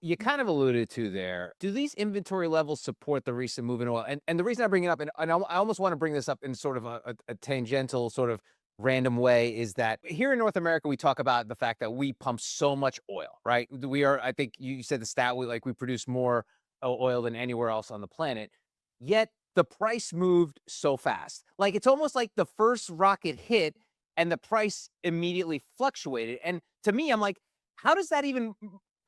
you kind of alluded to there. Do these inventory levels support the recent move in oil? And the reason I bring it up, I almost want to bring this up in sort of a tangential, sort of random way, is that here in North America, we talk about the fact that we pump so much oil, right? We are, I think you said the stat, we produce more oil than anywhere else on the planet. Yet the price moved so fast. Like it's almost like the first rocket hit and the price immediately fluctuated. And to me, I'm like, how does that even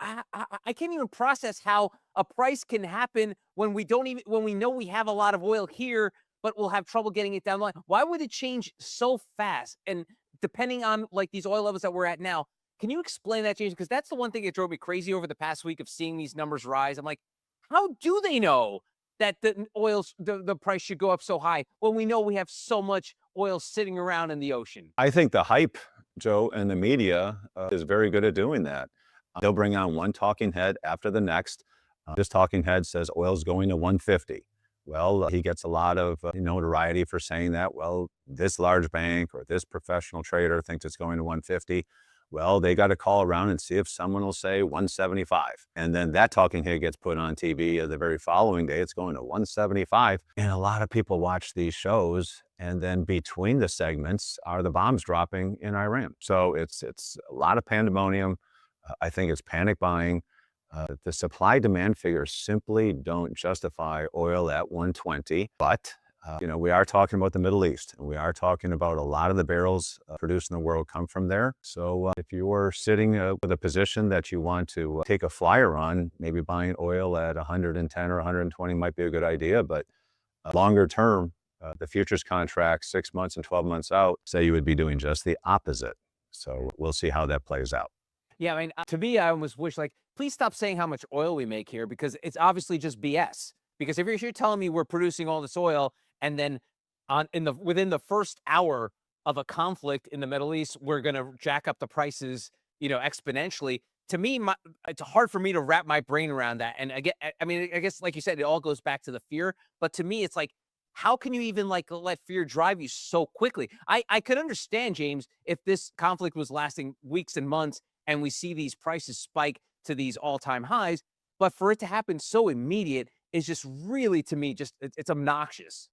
I can't even process how a price can happen when when we know we have a lot of oil here, but we'll have trouble getting it down the line. Why would it change so fast? And depending on like these oil levels that we're at now, can you explain that change? Because that's the one thing that drove me crazy over the past week of seeing these numbers rise. I'm like, how do they know that the price should go up so high when we know we have so much oil sitting around in the ocean? I think the hype, Joe, and the media is very good at doing that. They'll bring on one talking head after the next. This talking head says oil's going to 150. Well, he gets a lot of notoriety for saying that. Well, this large bank or this professional trader thinks it's going to 150. Well, they got to call around and see if someone will say 175. And then that talking head gets put on TV the very following day. It's going to 175. And a lot of people watch these shows. And then between the segments are the bombs dropping in Iran. So it's a lot of pandemonium. I think it's panic buying. The supply demand figures simply don't justify oil at 120. But we are talking about the Middle East, and we are talking about a lot of the barrels produced in the world come from there. So if you are sitting with a position that you want to take a flyer on, maybe buying oil at 110 or 120 might be a good idea. But longer term, the futures contracts 6 months and 12 months out say you would be doing just the opposite. So we'll see how that plays out. Yeah, I mean, to me, I almost wish like, please stop saying how much oil we make here because it's obviously just BS. Because if you're telling me we're producing all this oil and then within the first hour of a conflict in the Middle East, we're gonna jack up the prices, exponentially. To me, it's hard for me to wrap my brain around that. And again, I mean, I guess like you said, it all goes back to the fear. But to me, it's like, how can you even like let fear drive you so quickly? I could understand, James, if this conflict was lasting weeks and months and we see these prices spike to these all-time highs, but for it to happen so immediate is just really, to me, just it's obnoxious.